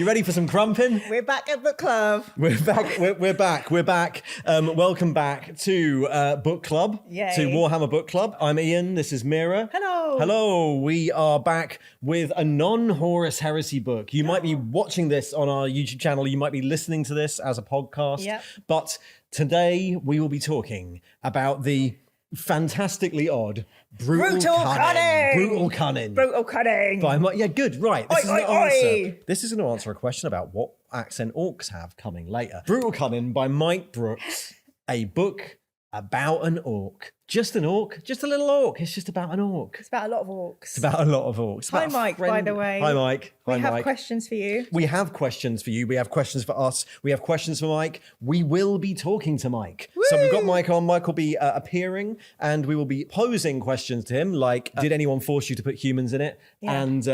ready for some krumpin? We're back at book club. We're back. We're back. Welcome back to book club. Yay. To Warhammer Book Club. I'm Ian. This is Mira. Hello. Hello. We are back with a non-Horus Heresy book. You might be watching this on our YouTube channel. You might be listening to this as a podcast. Yep. But today we will be talking about the fantastically odd Brutal Kunnin. Brutal Kunnin. Yeah, good. Right. Oi. This is going to answer a question about what accent orcs have coming later. Brutal Kunnin by Mike Brooks, a book about an orc. Just an orc, just a little orc. It's just about an orc. It's about a lot of orcs. It's about a lot of orcs. Hi, Mike, by the way. Hi, Mike. We have questions for you. We have questions for you. We have questions for us. We have questions for Mike. We will be talking to Mike. Woo! So we've got Mike on. Mike will be appearing and we will be posing questions to him like, did anyone force you to put humans in it? Yeah. And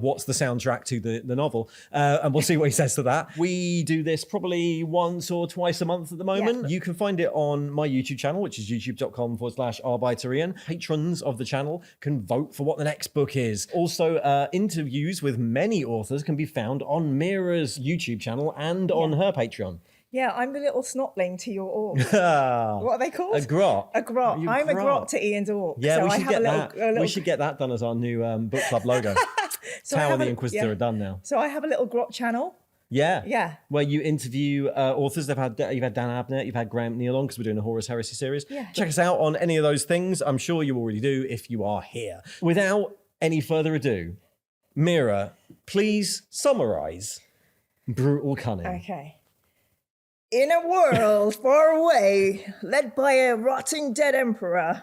what's the soundtrack to the novel? And we'll see what he says to that. We do this probably once or twice a month at the moment. Yeah. You can find it on my YouTube channel, which is youtube.com/rbyterian. Patrons of the channel can vote for what the next book is. Also, interviews with many authors can be found on Mira's YouTube channel and on her Patreon. Yeah, I'm the little snotling to your orc. What are they called? A grot. A grot. I'm a grot to Ian's orc. Yeah, so we should get that. Little... We should get that done as our new book club logo. So Tower of the Inquisitor are done now. So I have a little grot channel. Yeah. Yeah. Where you interview authors. You've had Dan Abnett, you've had Graham Neal on because we're doing a Horus Heresy series. Yeah. Check us out on any of those things. I'm sure you already do if you are here. Without any further ado, Mira, please summarize Brutal Kunnin. Okay. In a world far away, led by a rotting dead emperor.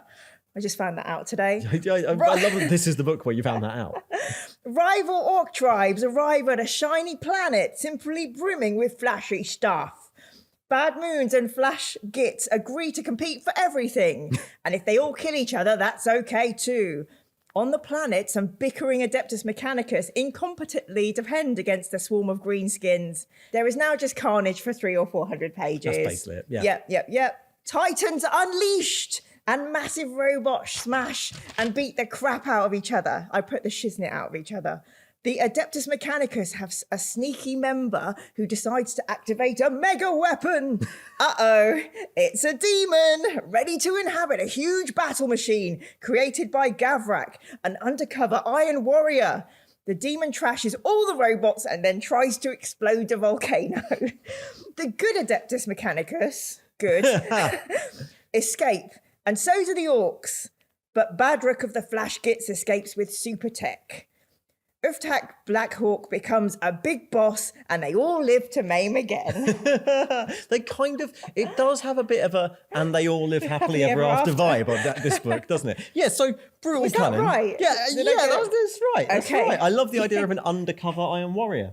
I just found that out today. I love that this is the book where you found that out. Rival orc tribes arrive at a shiny planet simply brimming with flashy stuff. Bad Moons and Flash Gits agree to compete for everything. And if they all kill each other, that's okay too. On the planet, some bickering Adeptus Mechanicus incompetently defend against a swarm of greenskins. There is now just carnage for 300 or 400 pages. That's basically it, yeah. Yep. Titans unleashed! And massive robots smash and beat the crap out of each other. I put the shiznit out of each other. The Adeptus Mechanicus have a sneaky member who decides to activate a mega weapon. Uh-oh, it's a demon ready to inhabit a huge battle machine created by Gavrak, an undercover Iron Warrior. The demon trashes all the robots and then tries to explode a volcano. The good Adeptus Mechanicus, good, escape. And so do the orcs. But Badrook of the Flash Gits escapes with super tech. Uftak Blackhawk becomes a big boss and they all live to maim again. It does have a bit of a and they all live happily ever after vibe on this book, doesn't it? Yeah, so Brutal Kunnin. That right? Yeah, that's right. That's okay. right. I love the idea of an undercover Iron Warrior.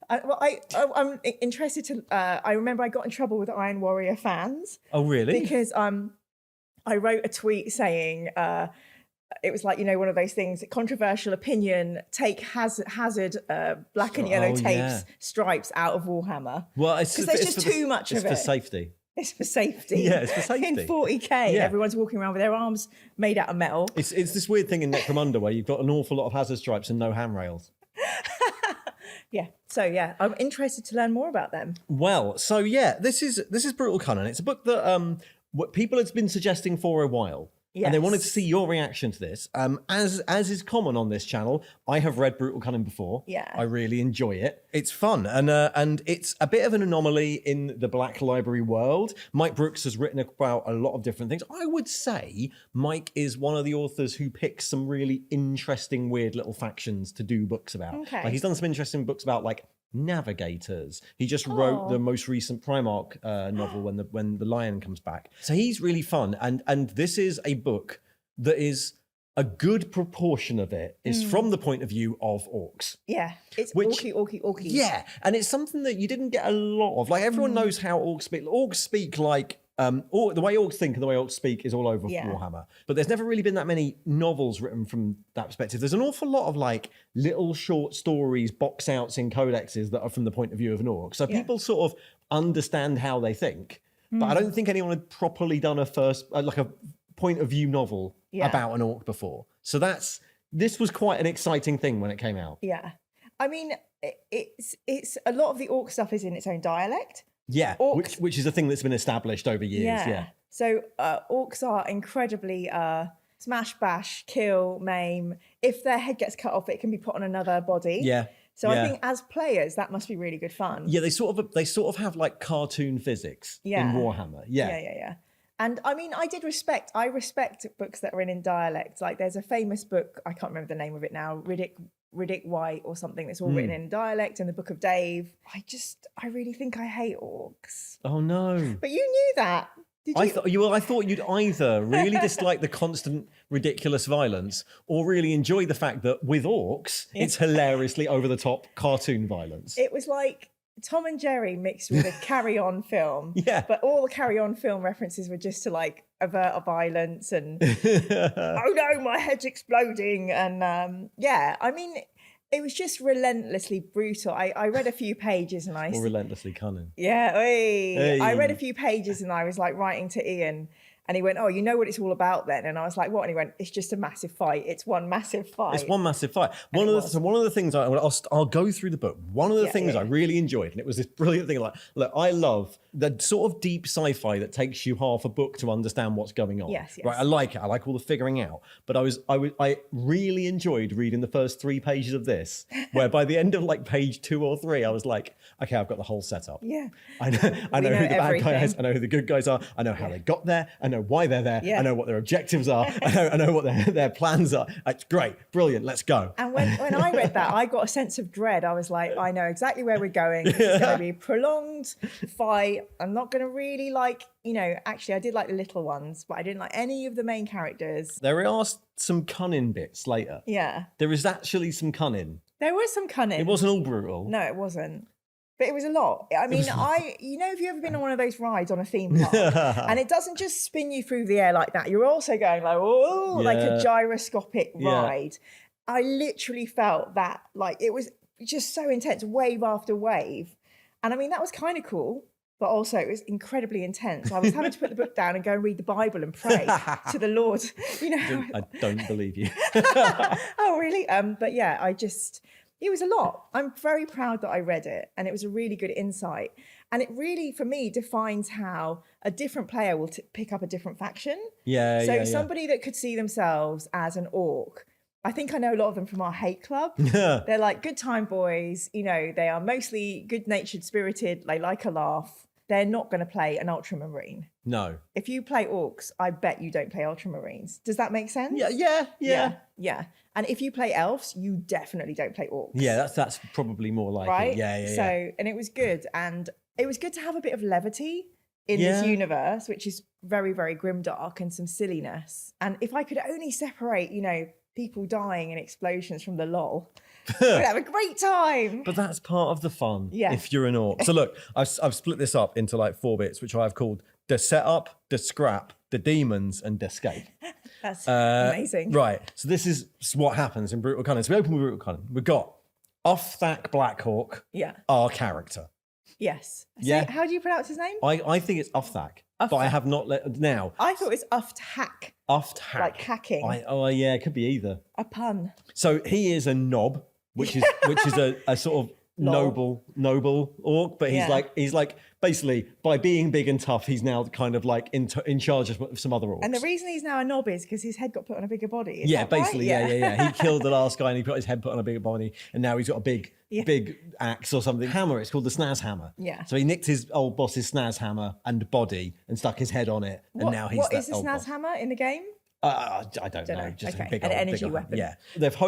I'm interested to, I remember I got in trouble with Iron Warrior fans. Oh, really? Because I wrote a tweet saying, it was like, one of those things, controversial opinion, take hazard black and yellow tapes, stripes out of Warhammer. Well, because there's just too much of it. It's for safety. It's for safety. Yeah, it's for safety. In 40k, everyone's walking around with their arms made out of metal. It's this weird thing in Necromunda where you've got an awful lot of hazard stripes and no handrails. Yeah. So I'm interested to learn more about them. Well, so this is Brutal Kunnin. It's a book that what people have been suggesting for a while. Yes. And they wanted to see your reaction to this. As is common on this channel, I have read Brutal Kunnin before. Yeah. I really enjoy it. It's fun. And it's a bit of an anomaly in the Black Library world. Mike Brooks has written about a lot of different things. I would say Mike is one of the authors who picks some really interesting, weird little factions to do books about. Okay. Like he's done some interesting books about navigators. He just wrote the most recent Primarch novel when the lion comes back. So he's really fun, and this is a book that is a good proportion of it is from the point of view of orcs. Yeah, it's orky. Yeah, and it's something that you didn't get a lot of. Like everyone knows how orcs speak. Orcs speak like the way orcs think and the way orcs speak is all over Warhammer. But there's never really been that many novels written from that perspective. There's an awful lot of little short stories, box outs in codexes that are from the point of view of an orc. So people sort of understand how they think. But I don't think anyone had properly done a point of view novel about an orc before. So this was quite an exciting thing when it came out. Yeah. I mean, it's a lot of the orc stuff is in its own dialect. Yeah, Orcs, which is a thing that's been established over years. Yeah. So orcs are incredibly smash, bash, kill, maim. If their head gets cut off, it can be put on another body. Yeah. So I think as players, that must be really good fun. Yeah, they sort of have like cartoon physics in Warhammer. Yeah. And I mean, I respect books that are in dialect. Like there's a famous book, I can't remember the name of it now, Riddick White or something, that's all written in dialect, in the Book of Dave. I really think I hate orcs. Oh no. But you knew that. Did you? I thought you'd either really dislike the constant ridiculous violence or really enjoy the fact that with orcs, it's hilariously over the top cartoon violence. It was like Tom and Jerry mixed with a Carry On film. Yeah. But all the Carry On film references were just to like avert a violence and oh no, my head's exploding. And I mean, it was just relentlessly brutal. I read a few pages and Or relentlessly cunning. Yeah. Hey. I read a few pages and I was like writing to Ian. And he went, oh, you know what it's all about then? And I was like, what? And he went, it's just a massive fight. It's one massive fight. It's one massive fight. One of the things I'll go through the book. One of the things I really enjoyed, and it was this brilliant thing. Like, look, I love the sort of deep sci-fi that takes you half a book to understand what's going on. Yes. Right. I like it. I like all the figuring out. But I really enjoyed reading the first 3 pages of this, where by the end of like page 2 or 3, I was like, okay, I've got the whole setup. Yeah. I know who the bad guy is. I know who the good guys are. I know how they got there. I know why they're there. I know what their objectives are. I know what their plans are. It's great, brilliant, let's go. And when I read that, I got a sense of dread. I was like, I know exactly where we're going. This is going to be a prolonged fight. I'm not going to really actually I did like the little ones, but I didn't like any of the main characters. There are some cunning bits later. Yeah. There is actually some cunning. There was some cunning. It wasn't all brutal. No, it wasn't. But it was a lot. I mean, have you ever been on one of those rides on a theme park? And it doesn't just spin you through the air like that. You're also going like, oh, like a gyroscopic ride. I literally felt that, like, it was just so intense, wave after wave. And I mean, that was kind of cool, but also it was incredibly intense. I was having to put the book down and go and read the Bible and pray to the Lord. I don't believe you. Oh, really? But yeah, it was a lot. I'm very proud that I read it, and it was a really good insight. And it really, for me, defines how a different player will pick up a different faction. So somebody that could see themselves as an orc, I think I know a lot of them from our hate club. They're like good time boys. They are mostly good-natured, spirited. They like a laugh. They're not going to play an ultramarine. No. If you play orcs, I bet you don't play ultramarines. Does that make sense? Yeah. And if you play elves, you definitely don't play orcs. Yeah, that's probably more like right? it. Yeah. So, and it was good. And it was good to have a bit of levity in this universe, which is very, very grimdark, and some silliness. And if I could only separate, people dying in explosions from the lol, we'd have a great time. But that's part of the fun if you're an orc. So look, I've split this up into like 4 bits, which I've called the setup, the scrap, the demons, and the escape. That's amazing. Right. So this is what happens in Brutal Kunnin. So we open with Brutal Kunnin. We've got Uthak Blackhawk, our character. Yes. So Yeah. how do you pronounce his name? I think it's Uthak, but I have not now. I thought it was Uthak. Uthak. Like hacking. It could be either. A pun. So he is a knob, which is a sort of noble orc, but he's like basically by being big and tough, he's now kind of like in charge of some other orcs. And the reason he's now a knob is because his head got put on a bigger body. Is that basically, right? yeah. He killed the last guy and he put his head put on a bigger body, and now he's got a big axe or something. Hammer. It's called the snaz hammer. Yeah. So he nicked his old boss's snaz hammer and body and stuck his head on it, and now he's what that is the old snaz boss. hammer in the game? I don't know. Just a big An old, energy big weapon. Yeah.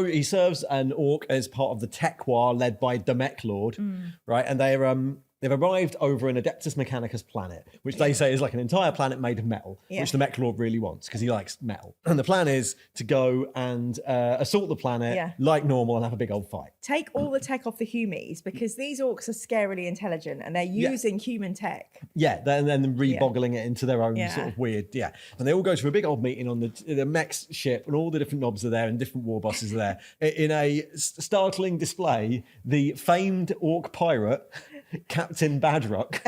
He serves an orc as part of the Tech War led by the Mech Lord, right? And they've arrived over an Adeptus Mechanicus planet, which they say is like an entire planet made of metal, which the Mech Lord really wants because he likes metal. And the plan is to go and assault the planet like normal and have a big old fight. Take all the tech off the humies, because these orcs are scarily intelligent and they're using human tech. Yeah, and then reboggling it into their own sort of weird, And they all go to a big old meeting on the mech's ship, and all the different knobs are there and different war bosses are there. In a startling display, the famed orc pirate, Captain Badrock,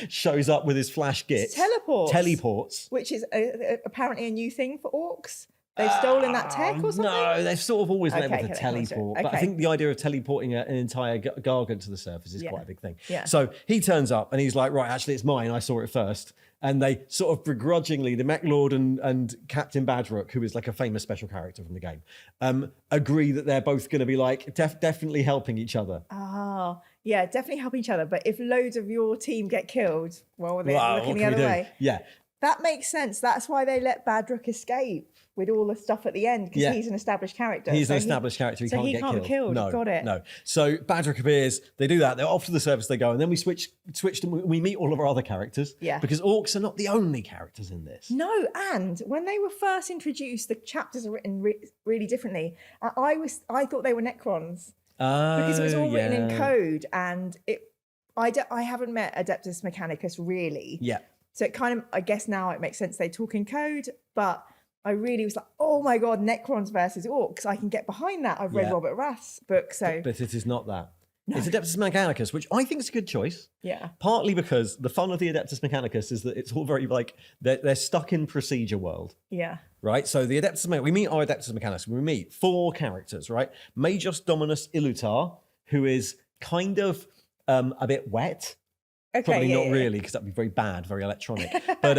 shows up with his flash gits. Teleports. Teleports. Which is apparently a new thing for orcs. They've stolen that tech or something? No, they've sort of always been able to Okay, teleport. But I okay. think the idea of teleporting an entire gargant to the surface is quite a big thing. Yeah. So he turns up and he's like, right, actually, it's mine. I saw it first. And they sort of begrudgingly, the Mech Lord and Captain Badrook, who is like a famous special character from the game, agree that they're both going to be like definitely helping each other. Oh, yeah, definitely help each other. But if loads of your team get killed, well, they're looking the other way. Yeah. That makes sense. That's why they let Badrook escape with all the stuff at the end, because he's an established character. He's an established character. He can't get killed. Be killed. No, got it. No. So Badrook appears. They do that. They're off to the surface. They go, and then we switch to we meet all of our other characters. Yeah. Because orcs are not the only characters in this. No, and when they were first introduced, the chapters are written really differently. I thought they were Necrons because it was all written in code, and I haven't met Adeptus Mechanicus really. Yeah. So it kind of, I guess now it makes sense they talk in code, but I really was like, oh my God, Necrons versus Orcs. I can get behind that. I've read Robert Rath's book, so. But it is not that. No. It's Adeptus Mechanicus, which I think is a good choice. Yeah. Partly because the fun of the Adeptus Mechanicus is that it's all very like, they're stuck in procedure world. Yeah. Right? So the Adeptus Mechanicus, we meet our Adeptus Mechanicus. We meet 4 characters, right? Majos Dominus Illutar, who is kind of a bit wet. Okay, Probably not really, because that'd be very bad, very electronic. But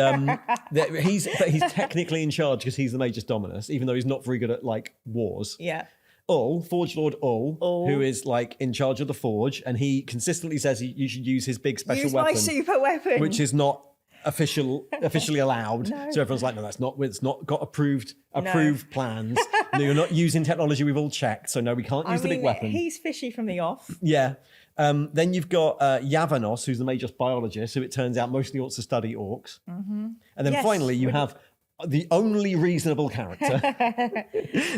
he's technically in charge because he's the Magus Dominus, even though he's not very good at like wars. Yeah. Forge Lord who is like in charge of the Forge, and he consistently says you should use his big special weapon. Use my super weapon. Which is not officially allowed. No. So everyone's like, no, it's not got approved plans. No, you're not using technology we've all checked, so no, we can't use the big weapon. He's fishy from the off. Yeah. Then you've got Yavanos, who's the Magus biologist, who it turns out mostly wants to study orcs. Mm-hmm. And then finally you have the only reasonable character,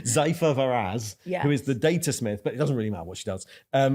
Zaifa Varaz, who is the data smith, but it doesn't really matter what she does.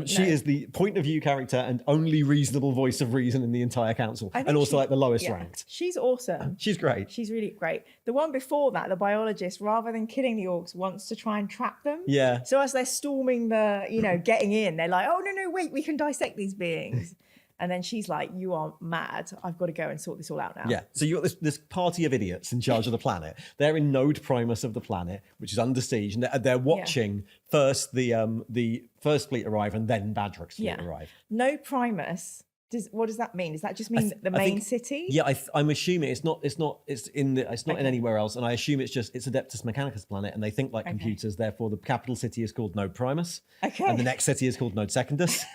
She is the point of view character and only reasonable voice of reason in the entire council, and also like the lowest ranked. She's awesome. She's great. She's really great. The one before that, the biologist, rather than killing the orcs, wants to try and trap them. Yeah. So as they're storming getting in, they're like, oh, no, wait, we can dissect these beings. And then she's like, you are mad. I've got to go and sort this all out now. Yeah. So you've got this party of idiots in charge of the planet. They're in Node Primus of the planet, which is under siege. And they're watching first the first fleet arrive and then Badrook's fleet arrive. Node Primus. What does that mean? Does that just mean the main city? Yeah, I'm assuming it's not in anywhere else, and I assume it's Adeptus Mechanicus planet, and they think like computers. Therefore, the capital city is called Node Primus, and the next city is called Node Secundus.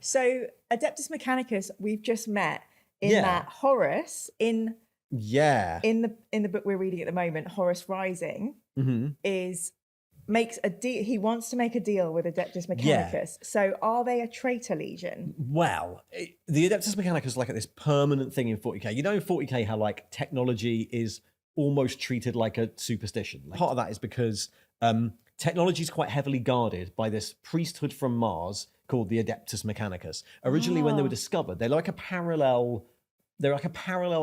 So Adeptus Mechanicus, we've just met in that Horus in the book we're reading at the moment, Horus Rising, makes a deal. He wants to make a deal with Adeptus Mechanicus. So are they a traitor legion? Well, the Adeptus Mechanicus is like this permanent thing in 40k. You know in 40k how like technology is almost treated like a superstition. Part of that is because technology is quite heavily guarded by this priesthood from Mars called the Adeptus Mechanicus. Originally, when they were discovered, they're like a parallel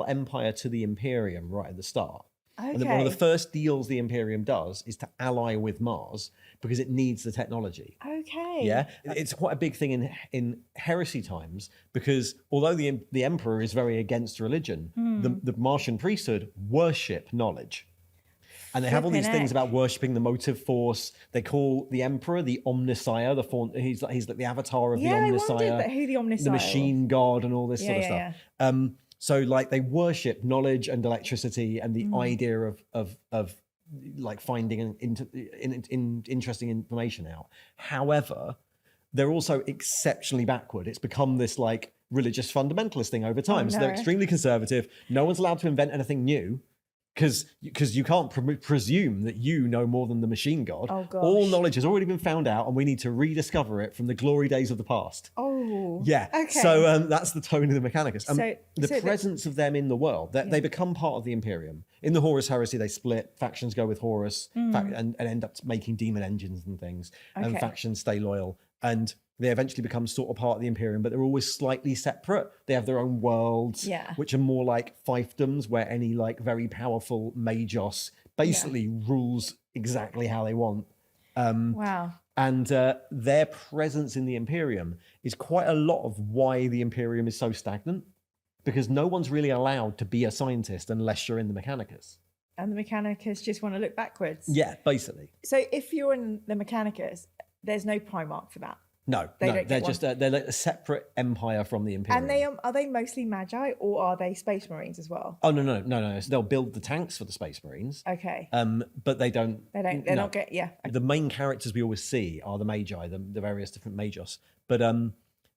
empire to the Imperium right at the start. Okay. And then one of the first deals the Imperium does is to ally with Mars because it needs the technology. Okay. Yeah, it's quite a big thing in heresy times because although the Emperor is very against religion, the Martian priesthood worship knowledge. And they have all these things about worshipping the motive force. They call the Emperor the Omnisire. He's like the avatar of the Omnisire. I wondered who the Omnisire the machine god and all this sort of stuff. Yeah. So like they worship knowledge and electricity and the idea of like finding interesting information out. However, they're also exceptionally backward. It's become this like religious fundamentalist thing over time. So they're extremely conservative. No one's allowed to invent anything new. Because you can't presume that you know more than the machine god. Oh, gosh. All knowledge has already been found out, and we need to rediscover it from the glory days of the past. Oh, yeah. Okay. So that's the tone of the Mechanicus. The presence of them in the world, they become part of the Imperium. In the Horus Heresy, they split. Factions go with Horus and end up making demon engines and things, and factions stay loyal. And they eventually become sort of part of the Imperium, but they're always slightly separate. They have their own worlds, which are more like fiefdoms, where any like very powerful Magos basically rules exactly how they want. Wow. And their presence in the Imperium is quite a lot of why the Imperium is so stagnant, because no one's really allowed to be a scientist unless you're in the Mechanicus. And the Mechanicus just want to look backwards. Yeah, basically. So if you're in the Mechanicus, there's no Primarch for that. No, they're just they're like a separate empire from the Imperium. And are they mostly Magi or are they Space Marines as well? Oh no. So they'll build the tanks for the Space Marines. Okay. But they don't. They're not get The main characters we always see are the Magi, the various different Magos. But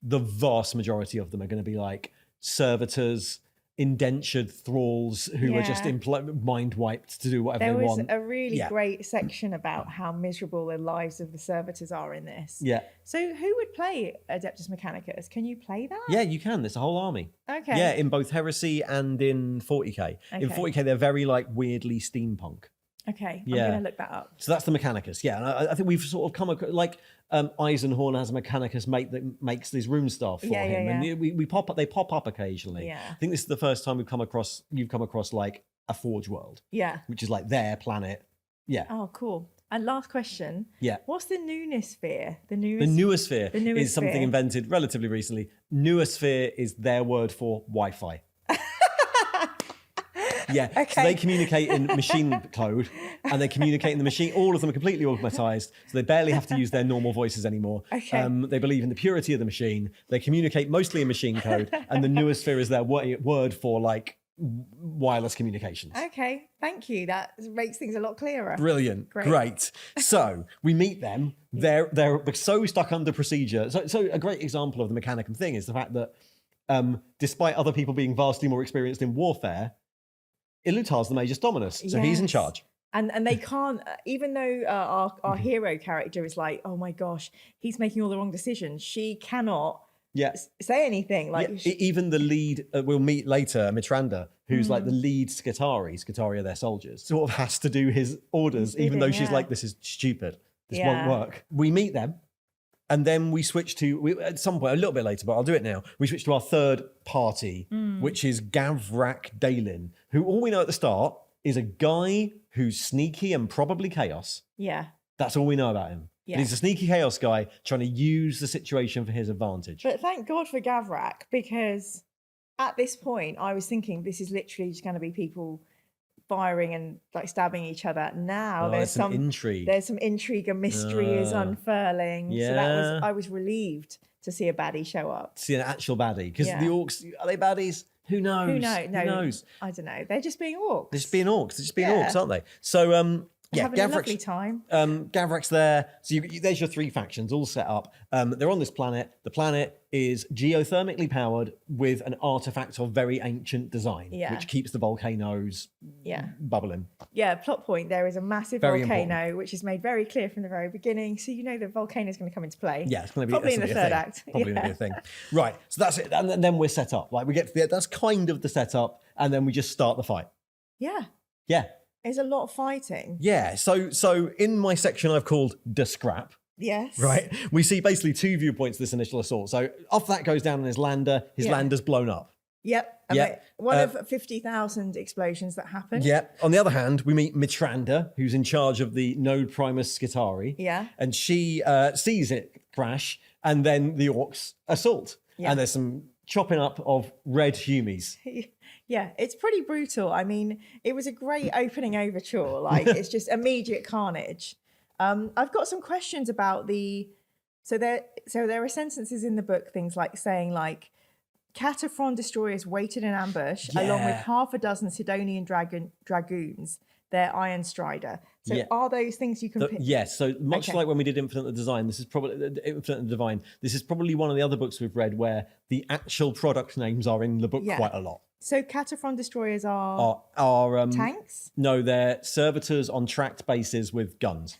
the vast majority of them are going to be like servitors, indentured thralls who are just mind wiped to do whatever they want. There was a really great section about how miserable the lives of the servitors are in this. Yeah. So who would play Adeptus Mechanicus? Can you play that? Yeah, you can. There's a whole army. Okay. Yeah, in both Heresy and in 40k. In 40k, they're very like weirdly steampunk. Okay, Yeah. I'm going to look that up. So that's the Mechanicus. Yeah, and I think we've sort of come across, like Eisenhorn has a Mechanicus mate that makes these rune staff for him. And they pop up occasionally. Yeah. I think this is the first time you've come across like a Forge world. Yeah. Which is like their planet. Yeah. Oh, cool. And last question. Yeah. What's the noosphere? The noosphere noosphere is something invented relatively recently. Noosphere is their word for Wi-Fi. Yeah, okay. So they communicate in machine code, and they communicate in the machine. All of them are completely automatized, so they barely have to use their normal voices anymore. Okay. They believe in the purity of the machine. They communicate mostly in machine code, and the noosphere is their word for like wireless communications. Okay, thank you. That makes things a lot clearer. Brilliant, great. So we meet them. They're so stuck under procedure. So a great example of the Mechanicum thing is the fact that despite other people being vastly more experienced in warfare, Ilutar's the Magus Dominus, so he's in charge. And they can't, even though our hero character is like, oh my gosh, he's making all the wrong decisions, she cannot say anything. Like even the lead, we'll meet later, Mitranda, who's like the lead Skitari are their soldiers, sort of has to do his orders, even though she's like, this is stupid, this won't work. We meet them. And then we switch to, at some point, a little bit later, but I'll do it now. We switch to our third party, which is Gavrak Dalin, who all we know at the start is a guy who's sneaky and probably chaos. Yeah. That's all we know about him. Yeah. He's a sneaky chaos guy trying to use the situation for his advantage. But thank God for Gavrak, because at this point, I was thinking this is literally just going to be people firing and like stabbing each other. Now there's some intrigue. There's some intrigue and mystery is unfurling. Yeah. So I was relieved to see a baddie show up. See an actual baddie. Because the orcs, are they baddies? Who knows? Who knows? I don't know. They're just being orcs. They're just being orcs, aren't they? So having a lovely time. Gavrak's there. So there's your three factions all set up. They're on this planet. The planet is geothermically powered with an artifact of very ancient design, which keeps the volcanoes bubbling. Yeah, plot point. There is a massive volcano, which is made very clear from the very beginning. So you know the volcano is going to come into play. Yeah, it's going to be probably in the third act. Probably going to be a thing. Right. So that's it. And then we're set up. Like we get to that's kind of the setup, and then we just start the fight. Yeah. Yeah. There's a lot of fighting. Yeah. So in my section I've called the scrap. Yes. Right. We see basically two viewpoints of this initial assault. So off that goes down on his lander. His lander's blown up. Yep. One of 50,000 explosions that happened. Yep. On the other hand, we meet Mitranda, who's in charge of the Node Primus Skitari. Yeah. And she sees it crash, and then the orcs assault. Yeah. And there's some chopping up of red humies. Yeah, it's pretty brutal. I mean, it was a great opening overture. Like, it's just immediate carnage. I've got some questions about so there are sentences in the book, things like saying like, Cataphren destroyers waited in ambush along with half a dozen Sidonian dragoons, their Iron Strider. So are those things you can pick? Yes. So much like when we did Infinite the Divine, this is probably one of the other books we've read where the actual product names are in the book quite a lot. So Cataphren destroyers are tanks? No, they're servitors on tracked bases with guns.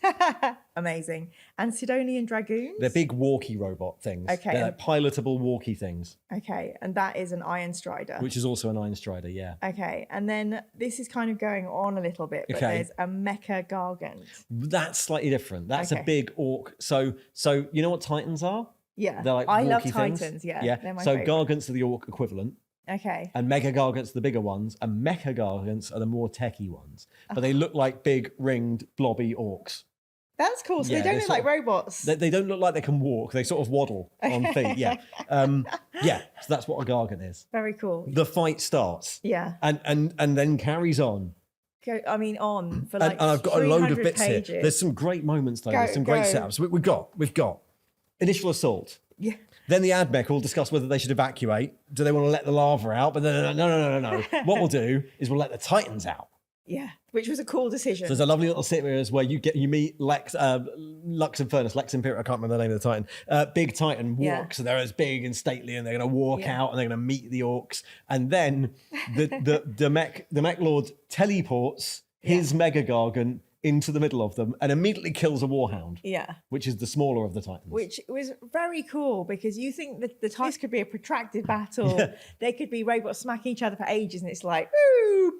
Amazing. And Sidonian dragoons? They're big walkie robot things. Okay. They're like pilotable walkie things. Okay. And that is an Iron Strider. Which is also an Iron Strider, yeah. Okay. And then this is kind of going on a little bit, but there's a Mecha Gargant. That's slightly different. That's a big orc. So you know what Titans are? Yeah. They're like I love things. Titans, yeah. They're my favorite. Gargants are the orc equivalent. Okay. And Mega Gargants are the bigger ones, and Mecha Gargants are the more techie ones. But they look like big, ringed, blobby orcs. That's cool. So they don't look like robots. They don't look like they can walk. They sort of waddle on feet. Yeah. So that's what a Gargant is. Very cool. The fight starts. Yeah. And then carries on on for like and I've got a load of 300 bits pages. here. There's some great moments though. There's some great setups. We've got initial assault. Yeah. Then the AdMech will discuss whether they should evacuate. Do they want to let the lava out? But no. What we'll do is we'll let the Titans out. Yeah, which was a cool decision. So there's a lovely little series where you meet Lux Infernus, Lex Imperial, I can't remember the name of the Titan. Big Titan walk, so they're as big and stately, and they're going to walk out, and they're going to meet the orcs, and then the mech lord teleports his Mega Gargant into the middle of them and immediately kills a Warhound. Yeah, which is the smaller of the Titans. Which was very cool because you think that the Titans could be a protracted battle. Yeah. They could be robots smacking each other for ages, and it's like woo,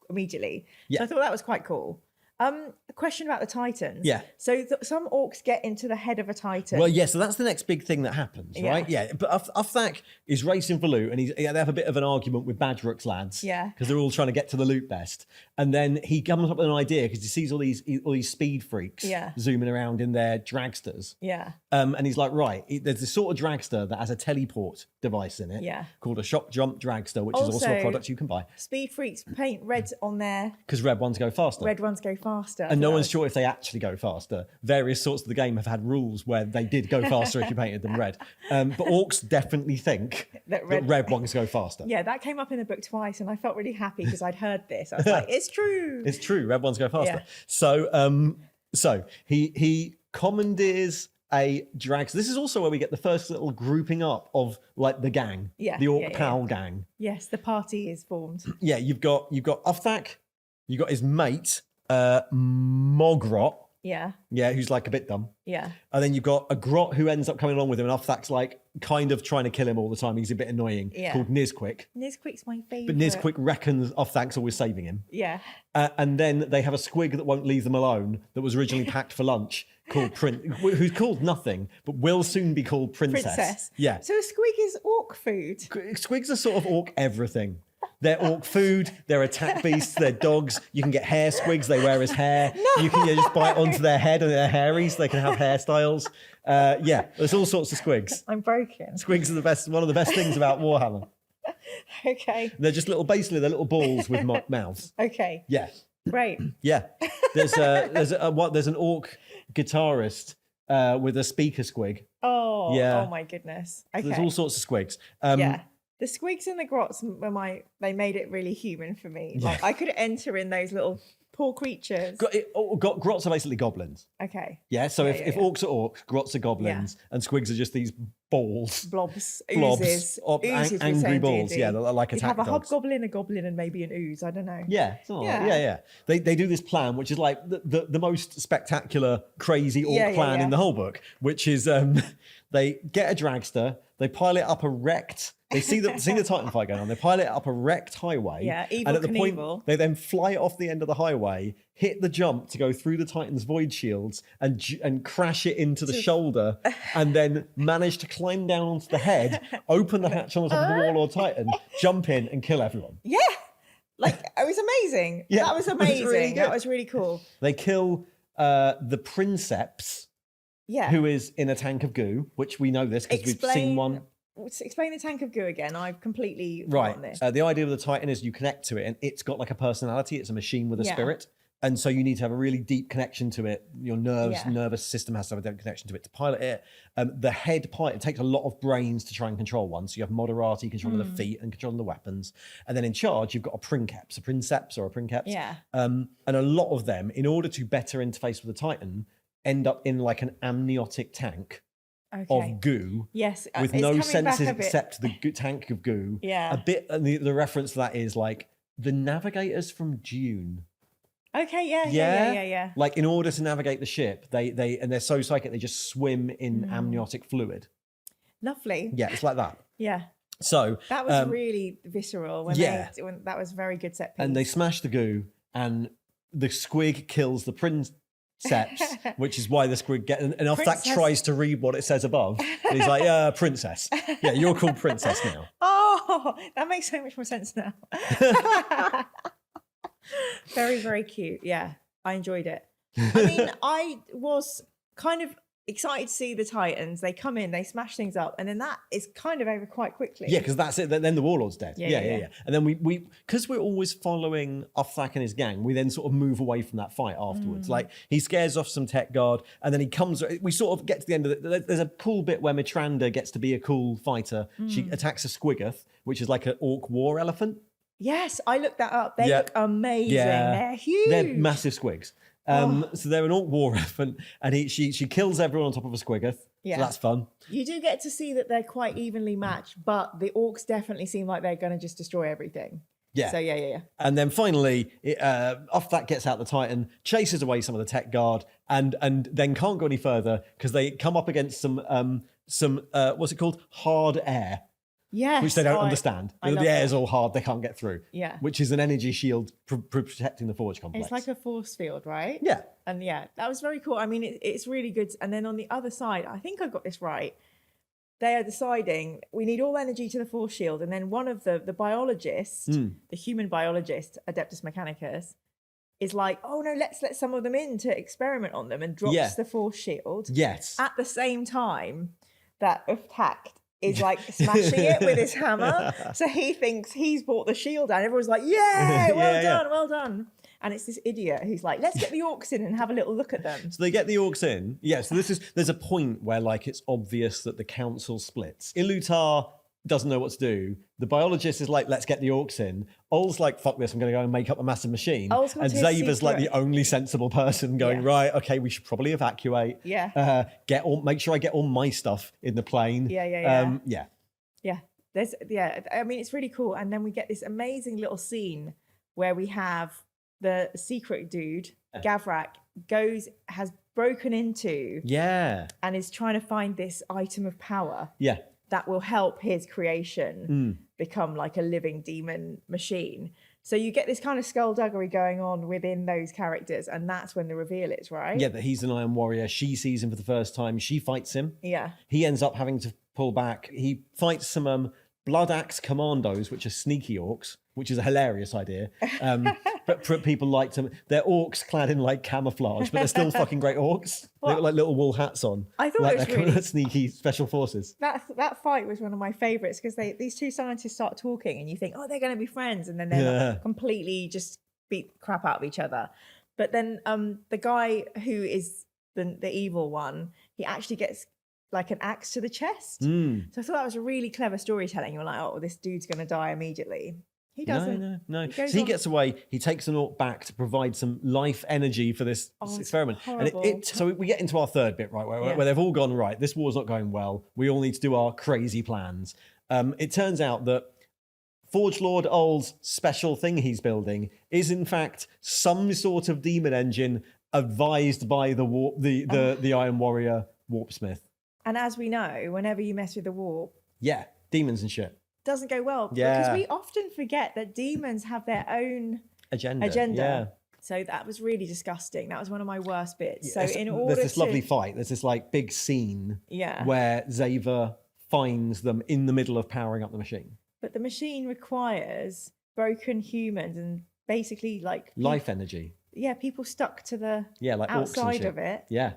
immediately. Yeah. So I thought that was quite cool. A question about the Titans. Yeah. So some orcs get into the head of a Titan. Well, yeah, so that's the next big thing that happens, right? Yeah. But Uthak is racing for loot, and they have a bit of an argument with Badrook's lads. Yeah. Because they're all trying to get to the loot best. And then he comes up with an idea because he sees all these speed freaks zooming around in their dragsters. Yeah. And he's like, right, there's this sort of dragster that has a teleport device in it called a shock jump dragster, which is also a product you can buy. Speed freaks paint red on there. Because red ones go faster. Red ones go faster. And no one's sure if they actually go faster. Various sorts of the game have had rules where they did go faster if you painted them red. But orcs definitely think that red ones go faster. Yeah, that came up in the book twice, and I felt really happy because I'd heard this. I was like, it's true. It's true. Red ones go faster. Yeah. So he commandeers a drag. So this is also where we get the first little grouping up of like the gang, the orc pal gang. Yes, the party is formed. Yeah, you've got Uthak, you've got his mate. Mogrot. Yeah. Yeah, who's like a bit dumb. Yeah. And then you've got a Grot who ends up coming along with him, and Uthak's like kind of trying to kill him all the time. He's a bit annoying. Yeah. Called Nizquick. Nizquick's my favourite. But Nizquick reckons Uthak's always saving him. Yeah. And then they have a squig that won't leave them alone that was originally packed for lunch called who's called nothing, but will soon be called Princess. Yeah. So a squig is orc food. Squigs are sort of orc everything. They're orc food, they're attack beasts, they're dogs. You can get hair squigs, they wear his hair. No. You can just bite onto their head and they're hairy, so they can have hairstyles. Yeah, there's all sorts of squigs. I'm broken. Squigs are one of the best things about Warhammer. Okay. They're just basically they're little balls with mouths. Okay. Yeah. Great. Yeah. There's an orc guitarist with a speaker squig. Oh, yeah. Oh my goodness. Okay. So there's all sorts of squigs. Yeah. The squigs and the grots they made it really human for me. Yeah. Like I could enter in those little poor creatures. Grots are basically goblins. Okay. Yeah, so if orcs are orcs, grots are goblins, and squigs are just these balls. Oozes angry balls. Yeah, they're like You'd attack have a dogs. hobgoblin, a goblin, and maybe an ooze. I don't know. Yeah. Yeah. They do this plan, which is like the most spectacular, crazy orc plan in the whole book, which is they get a dragster, they pile it up a wrecked. They see the Titan fight going on. They pile it up a wrecked highway. Yeah, evil and at the Knievel. point, they then fly it off the end of the highway, hit the jump to go through the Titan's void shields, and crash it into the shoulder, and then manage to climb down onto the head, open the hatch on the top of the Warlord Titan, jump in, and kill everyone. Yeah, like it was amazing. Yeah, that was amazing. That was really cool. They kill the Princeps. Yeah, who is in a tank of goo, which we know this because we've seen one. Explain the tank of goo again. I've completely forgotten this. The idea of the Titan is you connect to it and it's got like a personality. It's a machine with a spirit. And so you need to have a really deep connection to it. Your nervous system has to have a deep connection to it to pilot it. The head pilot, it takes a lot of brains to try and control one. So you have moderati controlling the feet and controlling the weapons. And then in charge, you've got a princeps or a princeps. Yeah. And a lot of them, in order to better interface with the Titan, end up in like an amniotic tank. Okay. Of goo, yes, with no senses except the tank of goo. Yeah, a bit. And the reference to that is like the navigators from Dune. Okay, yeah. Like in order to navigate the ship, they're so psychic they just swim in amniotic fluid. Lovely. Yeah, it's like that. Yeah. So that was really visceral. When that was very good set piece. And they smash the goo, and the squig kills the princeps, which is why the squid and Uthak tries to read what it says above. And he's like, princess. Yeah, you're called princess now. Oh, that makes so much more sense now. Very, very cute. Yeah, I enjoyed it. I mean, I was kind of excited to see the Titans. They come in, they smash things up, and then that is kind of over quite quickly. Yeah, because that's it. Then the Warlord's dead. Yeah. And then we because we're always following Uthak and his gang, we then sort of move away from that fight afterwards. Like he scares off some tech guard, and then he comes. We sort of get to the end of it. There's a cool bit where Mitranda gets to be a cool fighter. She attacks a Squiggoth, which is like an orc war elephant. Yes, I looked that up. They look amazing. Yeah. They're huge. They're massive squigs. So they're an orc war elephant, and she kills everyone on top of a Squiggoth. Yeah. So that's fun. You do get to see that they're quite evenly matched, but the orcs definitely seem like they're going to just destroy everything. Yeah. So yeah. And then finally, off that gets out the Titan, chases away some of the tech guard, and then can't go any further because they come up against some what's it called? Hard air. Yes. Which they don't understand. The air is all hard, they can't get through. Yeah. Which is an energy shield protecting the Forge complex. It's like a force field, right? Yeah. And yeah, that was very cool. I mean, it's really good. And then on the other side, I think I got this right. They are deciding we need all energy to the force shield. And then one of the biologists, the human biologist, Adeptus Mechanicus, is like, oh no, let's let some of them in to experiment on them, and drops the force shield. Yes. At the same time that Uthak is like smashing it with his hammer. So he thinks he's brought the shield down. Everyone's like, yeah, well done. And it's this idiot who's like, let's get the orcs in and have a little look at them. So they get the orcs in. Yeah, so there's a point where like it's obvious that the council splits. Ilutar doesn't know what to do. The biologist is like, let's get the orcs in. Ol's like, fuck this, I'm going to go and make up a massive machine. And Zava's like the only sensible person going, right, okay, we should probably evacuate. Yeah. Make sure I get all my stuff in the plane. Yeah. Yeah. I mean, it's really cool. And then we get this amazing little scene where we have the secret dude, Gavrak, has broken into. Yeah. And is trying to find this item of power. Yeah. That will help his creation become like a living demon machine. So you get this kind of skullduggery going on within those characters, and that's when the reveal is, right? Yeah, that he's an Iron Warrior. She sees him for the first time. She fights him. Yeah. He ends up having to pull back. He fights some Blood Axe Commandos, which are sneaky orcs, which is a hilarious idea. But people liked them. They're orcs clad in like camouflage, but they're still fucking great orcs. They got like little wool hats on. I thought like it was really sneaky special forces. That fight was one of my favorites because these two scientists start talking and you think, oh, they're going to be friends, and then they're completely just beat the crap out of each other. But then the guy who is the evil one, he actually gets like an axe to the chest. So I thought that was a really clever storytelling. You're like, oh, this dude's going to die immediately. He doesn't. No. He gets away. He takes an orc back to provide some life energy for this experiment. And so we get into our third bit, right, where they've all gone, right, this war's not going well. We all need to do our crazy plans. It turns out that Forge Lord Ol's special thing he's building is, in fact, some sort of demon engine advised by the Iron Warrior Warpsmith. And as we know, whenever you mess with the warp... Yeah, demons and shit. Doesn't go well. Yeah. Because we often forget that demons have their own agenda. Yeah. So that was really disgusting. That was one of my worst bits. Yeah, so in order there's this lovely fight. There's this like big scene where Zava finds them in the middle of powering up the machine. But the machine requires broken humans and basically like... life energy. Yeah, people stuck to the like outside of it. Yeah.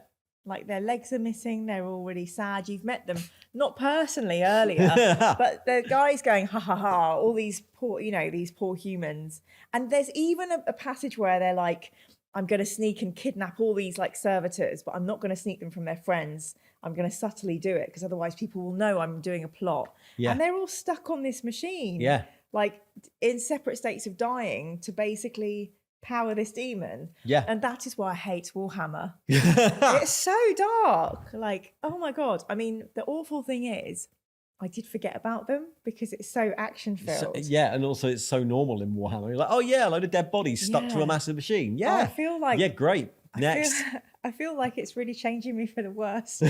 Like their legs are missing, they're all really sad. You've met them, not personally earlier, but the guy's going, ha ha ha, all these poor, these poor humans. And there's even a passage where they're like, I'm going to sneak and kidnap all these like servitors, but I'm not going to sneak them from their friends. I'm going to subtly do it because otherwise people will know I'm doing a plot. Yeah. And they're all stuck on this machine. Yeah. Like in separate states of dying to basically power this demon. Yeah. And that is why I hate Warhammer. It's so dark. Like, oh my God. I mean, the awful thing is I did forget about them because it's so action filled. And also it's so normal in Warhammer. You're like, oh yeah, a load of dead bodies stuck to a massive machine. Yeah. I feel like... yeah, great. Next. I feel like it's really changing me for the worse.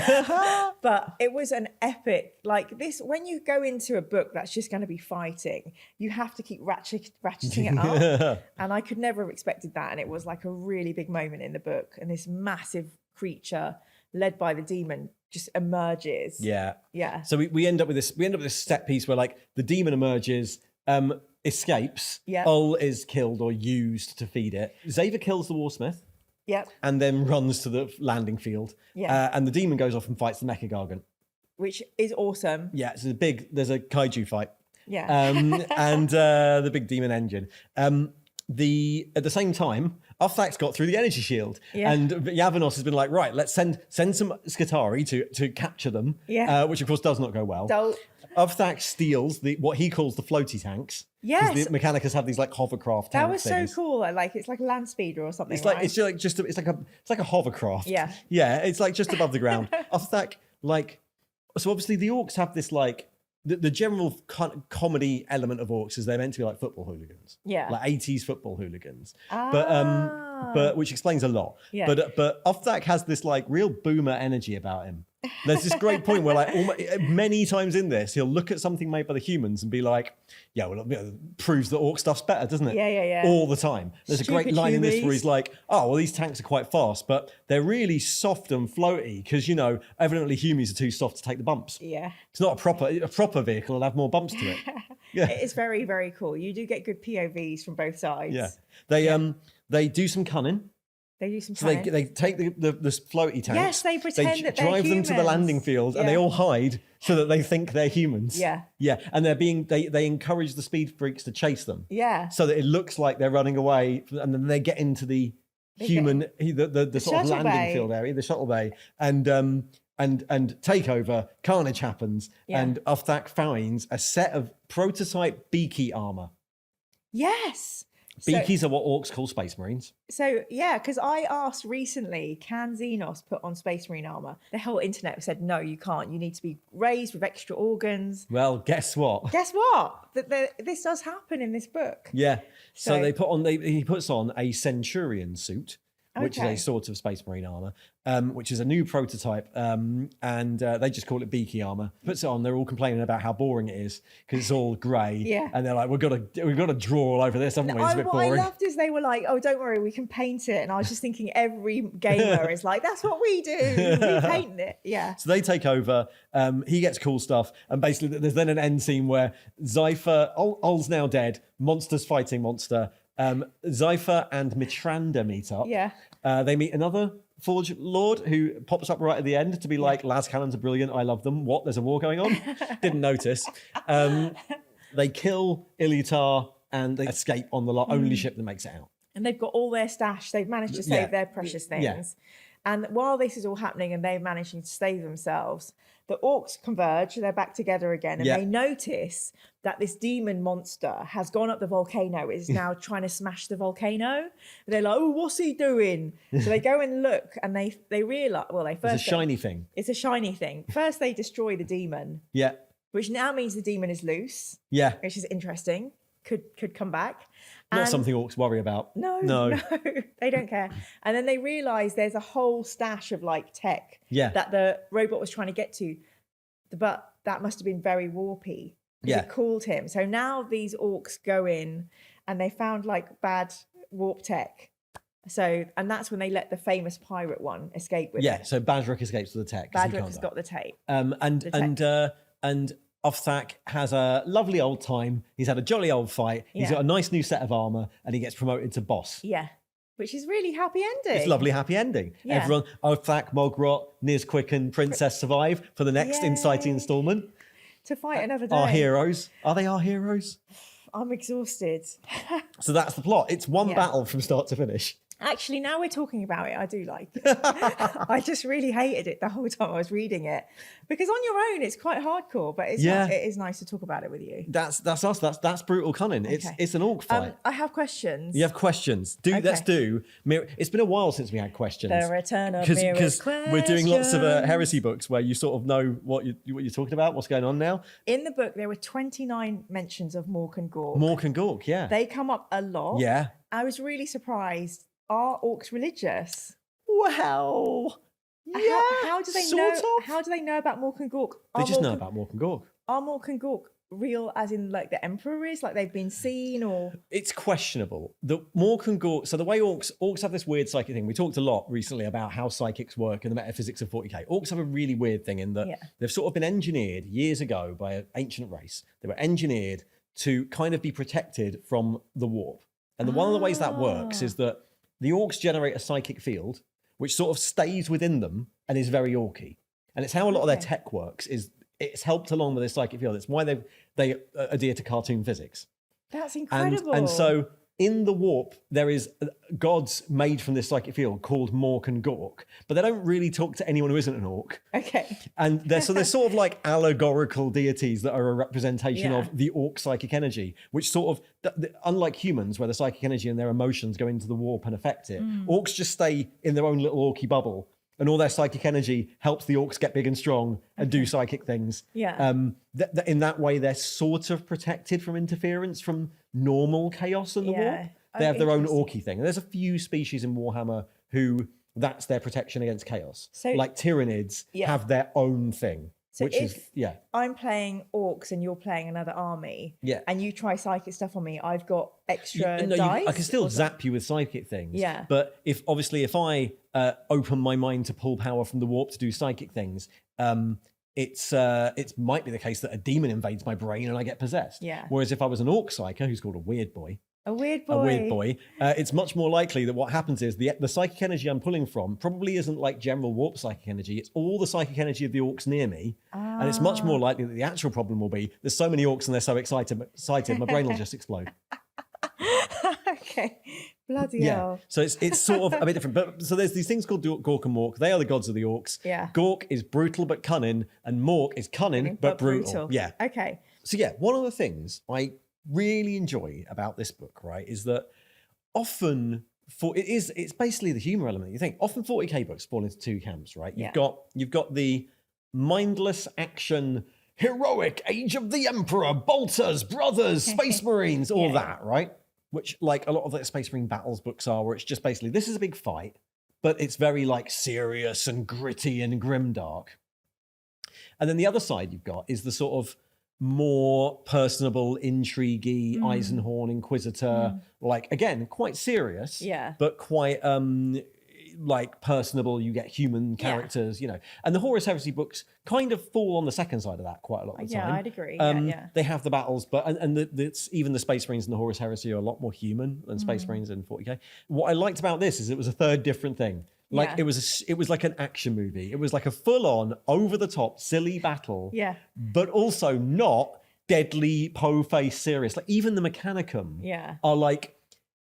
But it was an epic, like this, when you go into a book that's just going to be fighting, you have to keep ratcheting it up. And I could never have expected that. And it was like a really big moment in the book. And this massive creature led by the demon just emerges. Yeah. Yeah. So we end up with this set piece where like the demon emerges, escapes. Yeah. Ol is killed or used to feed it. Zava kills the Warsmith. Yep. and then runs to the landing field. Yeah. And the demon goes off and fights the Mecha Gargant. Which is awesome. Yeah, it's there's a kaiju fight. Yeah. And the big demon engine. At the same time, Uthak's got through the energy shield, and Yavanos has been like, right, let's send some Skitarii to capture them, which of course does not go well. Uthak steals what he calls the floaty tanks. Yes, the Mechanicus have these like hovercraft. That was things. so cool. Like it's like a land speeder or something. It's like right? it's like a hovercraft. Yeah, yeah. It's like just above the ground. Uthak so obviously the orcs have this like. The general comedy element of orcs is they're meant to be like football hooligans, like 80s football hooligans, but which explains a lot. Yeah. But Uthak has this like real boomer energy about him. There's this great point where like many times in this he'll look at something made by the humans and be like, yeah, well, it proves that orc stuff's better, doesn't it? Yeah. All the time. There's a great line in this where he's like, oh, well, these tanks are quite fast, but they're really soft and floaty because, evidently humies are too soft to take the bumps. Yeah. It's not a proper vehicle. It'll have more bumps to it. Yeah. It is very, very cool. You do get good POVs from both sides. Yeah. They do some cunning. They do some so they take the floaty tanks. Yes, they pretend that they're drive them to the landing field and they all hide so that they think they're humans. Yeah. Yeah. And they encourage the speed freaks to chase them. Yeah. So that it looks like they're running away and then they get into the the sort of landing field area, the shuttle bay, and take over. Carnage happens and Uthak finds a set of prototype beaky armor. Yes. Beakies are what orcs call space marines. So, yeah, because I asked recently, can Xenos put on space marine armor? The whole internet said, no, you can't. You need to be raised with extra organs. Well, guess what? Guess what? This does happen in this book. Yeah. So he puts on a Centurion suit, which is a sort of space marine armor, which is a new prototype, and they just call it beaky armor. Puts it on, they're all complaining about how boring it is because it's all grey. Yeah. And they're like, we've got to draw all over this, haven't we? It's a bit boring. What I loved is they were like, oh, don't worry, we can paint it. And I was just thinking every gamer is like, that's what we do. We paint it. Yeah. So they take over. He gets cool stuff. And basically there's then an end scene where Zypher, Ol's now dead, monster's fighting monster. Zypher and Mitranda meet up. Yeah. They meet another Forge Lord who pops up right at the end to be like, las cannons are brilliant, I love them. What? There's a war going on? Didn't notice. They kill Ilutar and they escape on the only ship that makes it out. And they've got all their stash. They've managed to save their precious things. Yeah. And while this is all happening and they're managing to save themselves, the orcs converge, they're back together again, and they notice that this demon monster has gone up the volcano, is now trying to smash the volcano. And they're like, oh, what's he doing? So they go and look, and they realise, it's a shiny thing. It's a shiny thing. First, they destroy the demon. Yeah. Which now means the demon is loose. Yeah. Which is interesting. Could come back. Not something orcs worry about. No, they don't care. And then they realise there's a whole stash of like tech that the robot was trying to get to, but that must have been very warpy. Yeah, it called him. So now these orcs go in and they found like bad warp tech. So, and that's when they let the famous pirate one escape with it. So Bazrik escapes with the tech. Bazrik has got the tape. And Uthak has a lovely old time. He's had a jolly old fight. He's got a nice new set of armor and he gets promoted to boss. Yeah. Which is really happy ending. It's a lovely happy ending. Yeah. Everyone, Uthak, Mogrot, Nizquick, Princess survive for the next inciting installment. To fight another day. Our heroes. Are they our heroes? I'm exhausted. So that's the plot. It's one battle from start to finish. Actually, now we're talking about it, I do like it. I just really hated it the whole time I was reading it. Because on your own, it's quite hardcore, but it is nice to talk about it with you. That's us. That's Brutal Kunnin. Okay. It's an orc fight. I have questions. You have questions. Let's do Mira. It's been a while since we had questions. The return of Mira's questions. We're doing lots of heresy books where you sort of know what you're talking about, what's going on now. In the book, there were 29 mentions of Mork and Gork. Mork and Gork, yeah. They come up a lot. Yeah. I was really surprised. Are orcs religious? Well, yeah. How do they know? How do they know about Mork and Gork? They just know about Mork and Gork. Are Mork and Gork real, as in like the Emperor is, like they've been seen, or it's questionable. The Mork and Gork. So the way orcs have this weird psychic thing. We talked a lot recently about how psychics work and the metaphysics of 40k. Orcs have a really weird thing in that they've sort of been engineered years ago by an ancient race. They were engineered to kind of be protected from the warp. And one of the ways that works is that the orcs generate a psychic field which sort of stays within them and is very orky. And it's how a lot of their tech works. Is it's helped along with their psychic field. It's why they adhere to cartoon physics. That's incredible. And so in the warp, there is gods made from this psychic field called Mork and Gork, but they don't really talk to anyone who isn't an orc. Okay. And they're sort of like allegorical deities that are a representation of the orc psychic energy, which sort of, unlike humans, where the psychic energy and their emotions go into the warp and affect it, orcs just stay in their own little orky bubble. And all their psychic energy helps the orcs get big and strong and do psychic things. Yeah. In that way, they're sort of protected from interference from normal chaos in the warp. They have their own orky thing. And there's a few species in Warhammer who that's their protection against chaos. So, like Tyranids have their own thing. So which if is, I'm playing orcs and you're playing another army, and you try psychic stuff on me, I've got extra dice. I can still zap you with psychic things. Yeah. But if I open my mind to pull power from the warp to do psychic things, it might be the case that a demon invades my brain and I get possessed. Yeah. Whereas if I was an orc psyker who's called a weird boy, it's much more likely that what happens is the psychic energy I'm pulling from probably isn't like general warp psychic energy. It's all the psychic energy of the orcs near me. And it's much more likely that the actual problem will be there's so many orcs and they're so excited my brain will just explode. Okay. Bloody hell. So it's sort of a bit different. But so there's these things called Gork and Mork. They are the gods of the orcs. Yeah. Gork is brutal but cunning, and Mork is cunning but brutal. Yeah. Okay. So one of the things I really enjoy about this book, right, is that often it's basically the humor element. You think often 40k books fall into two camps, right? You've got the mindless action, heroic Age of the Emperor, bolters, brothers, Space Marines, all that, right? Which like a lot of the Space Marine battles books are, where it's just basically this is a big fight, but it's very like serious and gritty and grimdark. And then the other side you've got is the sort of more personable, intriguey, Eisenhorn Inquisitor, like again, quite serious, but quite like personable. You get human characters, and the Horus Heresy books kind of fall on the second side of that quite a lot of the time. Yeah, I'd agree. They have the battles, but even the Space Marines and the Horus Heresy are a lot more human than Space Marines in 40k. What I liked about this is it was a third different thing. Like it was like an action movie. It was like a full-on, over-the-top, silly battle. Yeah. But also not deadly, po-faced serious. Like even the Mechanicum are like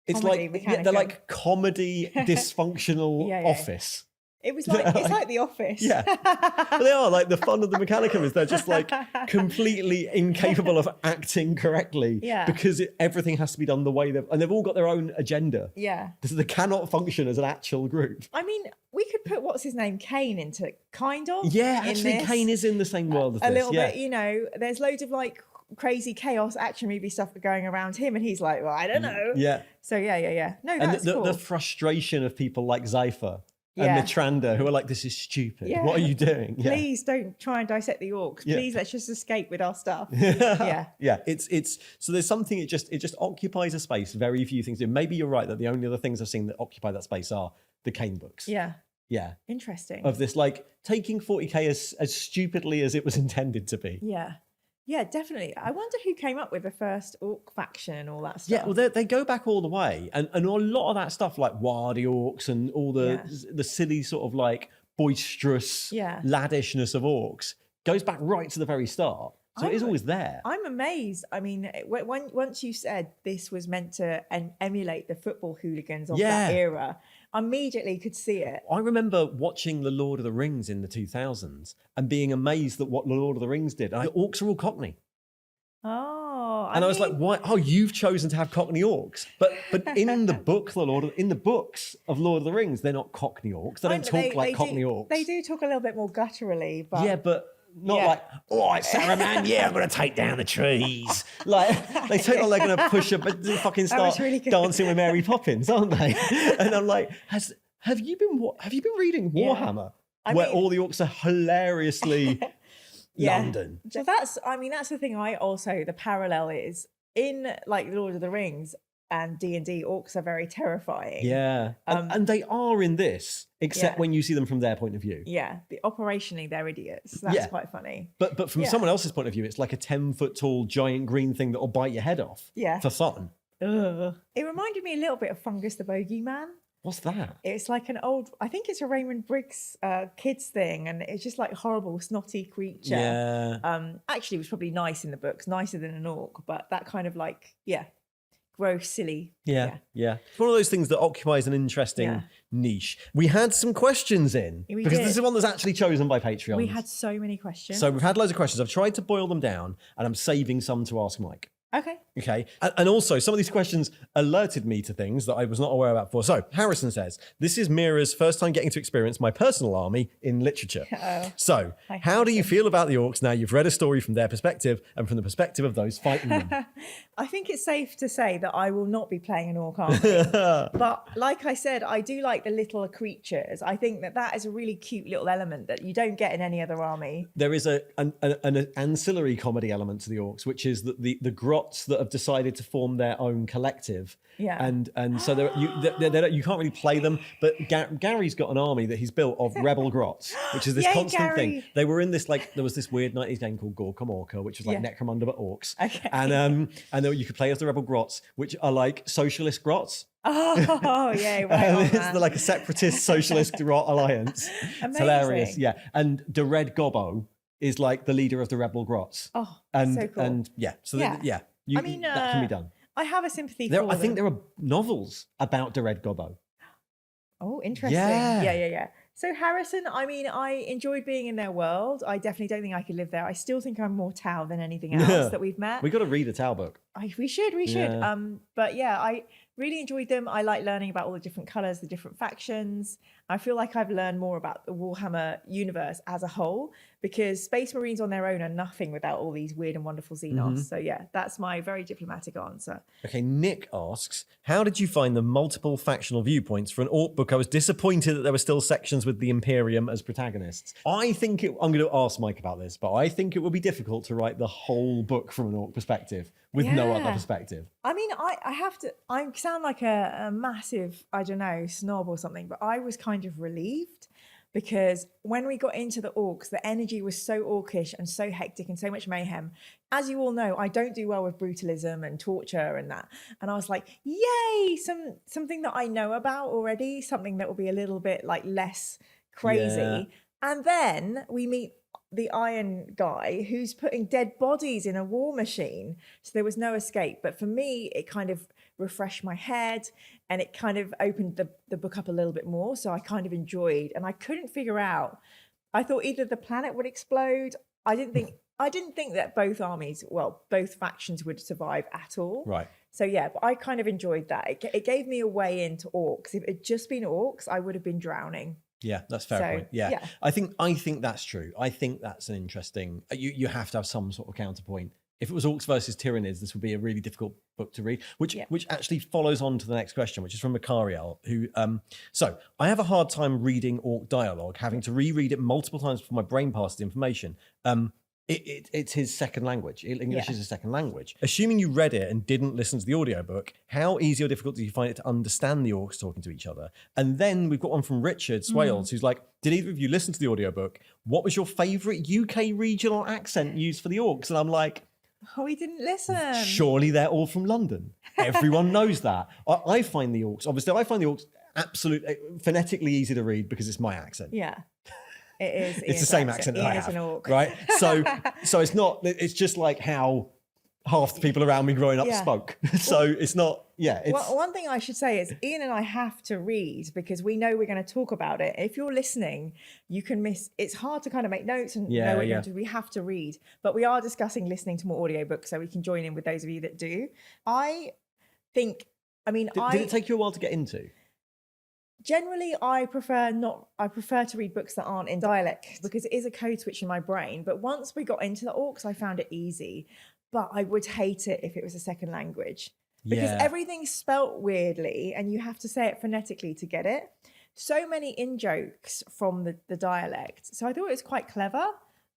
it's comedy like they're like comedy dysfunctional office. It was like it's like The Office. Yeah, but they are like the fun of the Mechanicum is they're just like completely incapable of acting correctly. Yeah, because everything has to be done the way they've all got their own agenda. Yeah, they cannot function as an actual group. I mean, we could put what's his name, Kane, into kind of. Yeah, actually, Kane is in the same world as this. A little bit, There's loads of like crazy chaos action movie stuff going around him, and he's like, well, I don't know. Yeah. So yeah. No, that's cool. The frustration of people like Zypher. And Mitranda, who are like, this is stupid. Yeah. What are you doing? Please don't try and dissect the orcs. Please let's just escape with our stuff. Yeah. It's so there's something, it just occupies a space very few things do. Maybe you're right that the only other things I've seen that occupy that space are the Kane books. Yeah. Interesting. Of this like taking 40k as stupidly as it was intended to be. Yeah, definitely. I wonder who came up with the first orc faction and all that stuff. Yeah, well, they go back all the way. And a lot of that stuff, like Wardy orcs and all the silly sort of like boisterous laddishness of orcs, goes back right to the very start. So it is always there. I'm amazed. I mean, once you said this was meant to emulate the football hooligans of that era, I immediately could see it. I remember watching The Lord of the Rings in the 2000s and being amazed at what The Lord of the Rings did. The orcs are all Cockney. Oh, I was like, "Why? Oh, you've chosen to have Cockney orcs." But in the book, in the books of Lord of the Rings, they're not Cockney orcs. They don't talk like Cockney orcs. They do talk a little bit more gutturally, but yeah, but. Not like, all right, Saruman, I'm going to take down the trees. Like, they take like they're going to push up and fucking start dancing with Mary Poppins, aren't they? And I'm like, have you been reading Warhammer? Where all the orcs are hilariously London. So that's the thing. The parallel is in like Lord of the Rings and D&D, orcs are very terrifying. Yeah. And they are in this, except when you see them from their point of view. Yeah. Operationally, they're idiots. That's quite funny. But from someone else's point of view, it's like a 10-foot tall giant green thing that will bite your head off for fun. Ugh. It reminded me a little bit of Fungus the Bogeyman. What's that? It's like an old, I think it's a Raymond Briggs kids thing, and it's just like horrible, snotty creature. Yeah. Actually, it was probably nice in the books, nicer than an orc, but that kind of like, gross, silly. Yeah. It's one of those things that occupies an interesting niche. We had some questions in because this is one that's actually chosen by Patreon. We had so many questions. So we've had loads of questions. I've tried to boil them down, and I'm saving some to ask Mike. Okay. And also, some of these questions alerted me to things that I was not aware about before. So, Harrison says, this is Mira's first time getting to experience my personal army in literature. So, how do you feel about the orcs now you've read a story from their perspective and from the perspective of those fighting them? I think it's safe to say that I will not be playing an orc army. But like I said, I do like the little creatures. I think that is a really cute little element that you don't get in any other army. There is an ancillary comedy element to the orcs, which is that the grots that have decided to form their own collective. Yeah. And so you can't really play them. But Gary's got an army that he's built of rebel grots, which is this constant thing. They were in this, there was this weird 90s game called Gorka Morka, which was like Necromunda but orcs. Okay. And then you could play as the rebel grots, which are like socialist grots. Oh, yeah. Right it's like a separatist socialist grot alliance. Amazing. It's hilarious. Yeah. And the Red Gobbo is like the leader of the rebel grots. Oh, and so cool. And that can be done. I have a sympathy for them. I think there are novels about the Red Gobbo. Oh, interesting. Yeah. So Harrison, I mean, I enjoyed being in their world. I definitely don't think I could live there. I still think I'm more Tau than anything else that we've met. We got to read a Tau book. We should. Yeah. But yeah, I really enjoyed them. I like learning about all the different colors, the different factions. I feel like I've learned more about the Warhammer universe as a whole, because Space Marines on their own are nothing without all these weird and wonderful Xenos. So yeah, that's my very diplomatic answer. Okay, Nick asks, how did you find the multiple factional viewpoints for an Orc book? I was disappointed that there were still sections with the Imperium as protagonists. I'm going to ask Mike about this, but I think it would be difficult to write the whole book from an Orc perspective with no other perspective. I mean, I sound like a massive, I don't know, snob or something, but I was kind of relieved, because when we got into the orcs, the energy was so orcish and so hectic and so much mayhem. As you all know, I don't do well with brutalism and torture and that. And I was like, yay, something that I know about already, something that will be a little bit like less crazy. Yeah. And then we meet the Iron guy who's putting dead bodies in a war machine. So there was no escape. But for me, it kind of refreshed my head, and it kind of opened the book up a little bit more. So I kind of enjoyed, and I couldn't figure out, I thought either the planet would explode. I didn't think that both factions would survive at all. Right. So yeah, but I kind of enjoyed that. It gave me a way into orcs. If it had just been orcs, I would have been drowning. Yeah, that's a fair point. Yeah. I think that's true. I think that's an interesting, you have to have some sort of counterpoint. If it was Orcs versus Tyranids, this would be a really difficult book to read, which actually follows on to the next question, which is from Macariel, who, so I have a hard time reading Orc dialogue, having to reread it multiple times before my brain passes information. It's his second language. English is his second language. Assuming you read it and didn't listen to the audiobook, how easy or difficult do you find it to understand the orcs talking to each other? And then we've got one from Richard Swales, who's like, did either of you listen to the audiobook? What was your favourite UK regional accent used for the orcs? And I'm like, oh, we didn't listen. Surely they're all from London. Everyone knows that. I find the orcs, absolutely phonetically easy to read because it's my accent. Yeah. It is. It's the same accent that I have, an orc. right? So it's not. It's just like how half the people around me growing up spoke. So it's not. Yeah. Well, one thing I should say is Ian and I have to read because we know we're going to talk about it. If you're listening, you can miss. It's hard to kind of make notes and know what you're going to do. We have to read, but we are discussing listening to more audiobooks, so we can join in with those of you that do. I think. I mean, did it take you a while to get into? Generally, I prefer to read books that aren't in dialect because it is a code switch in my brain. But once we got into the orcs, I found it easy. But I would hate it if it was a second language because everything's spelt weirdly and you have to say it phonetically to get it. So many in-jokes from the dialect. So I thought it was quite clever.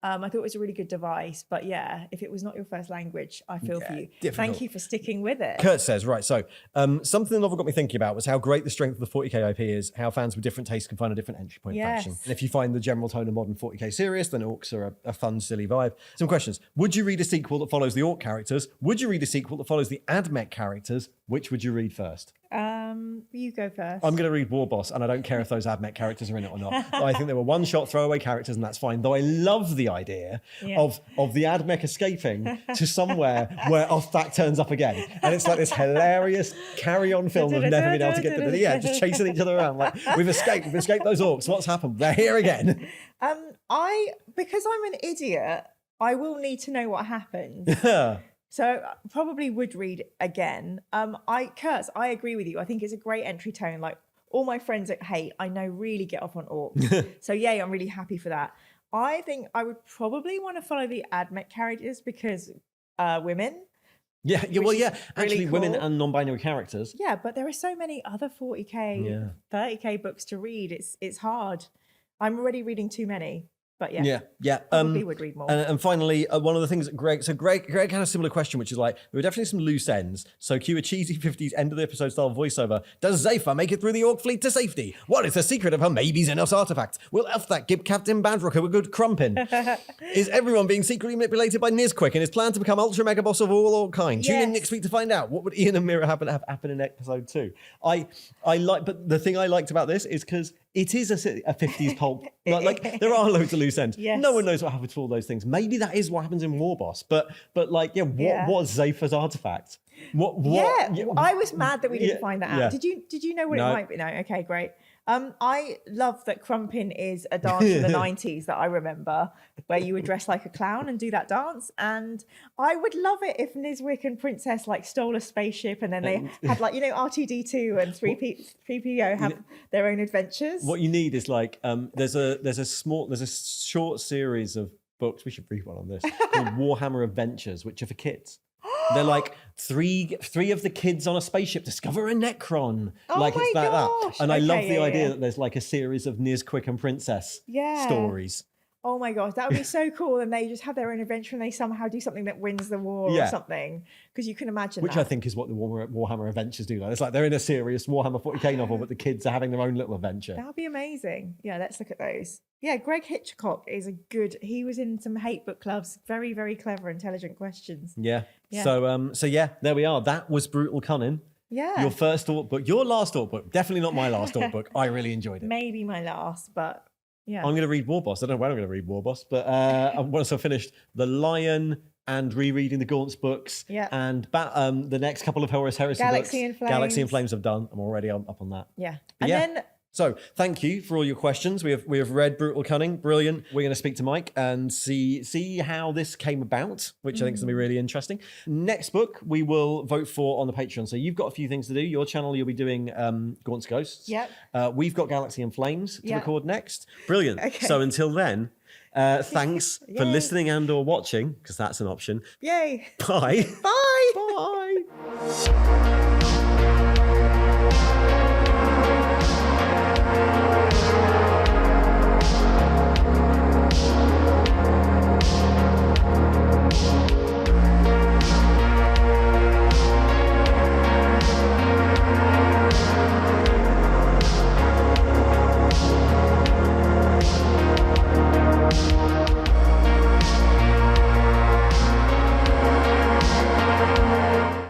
I thought it was a really good device, but yeah, if it was not your first language, I feel for you. Difficult. Thank you for sticking with it. Kurt says, right, so something the novel got me thinking about was how great the strength of the 40k IP is, how fans with different tastes can find a different entry point faction. And if you find the general tone of modern 40k serious, then orcs are a fun, silly vibe. Some questions. Would you read a sequel that follows the orc characters? Would you read a sequel that follows the AdMech characters? Which would you read first? You go first. I'm going to read War Boss, and I don't care if those AdMech characters are in it or not. I think they were one-shot throwaway characters, and that's fine. Though I love the idea of the AdMech escaping to somewhere where Off-Back turns up again, and it's like this hilarious carry-on film of never being able to get to the just chasing each other around. Like, we've escaped those orcs. What's happened? They're here again. Because I'm an idiot, I will need to know what happened. So I probably would read again. Kurtz, I agree with you. I think it's a great entry tone. Like all my friends that hate, I know really get off on orcs. So yay, I'm really happy for that. I think I would probably want to follow the AdMech characters because women. Yeah. Well, yeah. Actually, really cool. Women and non-binary characters. Yeah, but there are so many other 40k, 30k books to read. It's hard. I'm already reading too many. But yeah. Probably would read more. And finally, one of the things that Greg had a similar question, which is like, there were definitely some loose ends. So cue a cheesy 50s end of the episode style voiceover. Does Zephyr make it through the Orc fleet to safety? What is the secret of her maybe Xenos artifact? Will Elfthak give Captain Badrocker a good krumpin? Is everyone being secretly manipulated by Nizquick and his plan to become ultra mega boss of all orc kind? Tune in next week to find out. What would Ian and Mira have happen in episode 2? But the thing I liked about this is because it is a 50s pulp. Like there are loads of loose ends. Yes. No one knows what happened to all those things. Maybe that is what happens in War Boss. But what was Zephyr's artifact? I was mad that we didn't find that out. Yeah. Did you know what it might be? No. Okay, great. I love that Krumpin is a dance from the 90s that I remember, where you would dress like a clown and do that dance. And I would love it if Nizwick and Princess like stole a spaceship and then they had like, R2D2 and 3PO have their own adventures. What you need is like there's a short series of books. We should read one on this called Warhammer Adventures, which are for kids. They're like three of the kids on a spaceship discover a Necron. It's like that. And I love the idea that there's like a series of Nizquick and Princess stories. Oh my gosh, that would be so cool. And they just have their own adventure and they somehow do something that wins the war or something. Because you can imagine Which I think is what the Warhammer Adventures do. It's like they're in a serious Warhammer 40k novel, but the kids are having their own little adventure. That would be amazing. Yeah, let's look at those. Yeah, Greg Hitchcock is he was in some hate book clubs. Very, very clever, intelligent questions. Yeah. So there we are. That was Brutal Kunnin. Yeah. Your first Orc book. Your last Orc book. Definitely not my last Orc book. I really enjoyed it. Maybe my last, but yeah. I'm going to read War Boss. I don't know when I'm going to read War Boss, but once I've finished The Lion and rereading the Gaunts books and the next couple of Horus Heresy books. Galaxy and Flames I've done. I'm already up on that. Yeah. But then... So thank you for all your questions. We have read Brutal Kunnin. Brilliant. We're going to speak to Mike and see how this came about, which I think is going to be really interesting. Next book we will vote for on the Patreon. So you've got a few things to do. Your channel, you'll be doing Gaunts Ghosts. Yep. We've got Galaxy and Flames to record next. Brilliant. Okay. So until then, thanks for listening and or watching, because that's an option. Yay. Bye. Bye. Bye.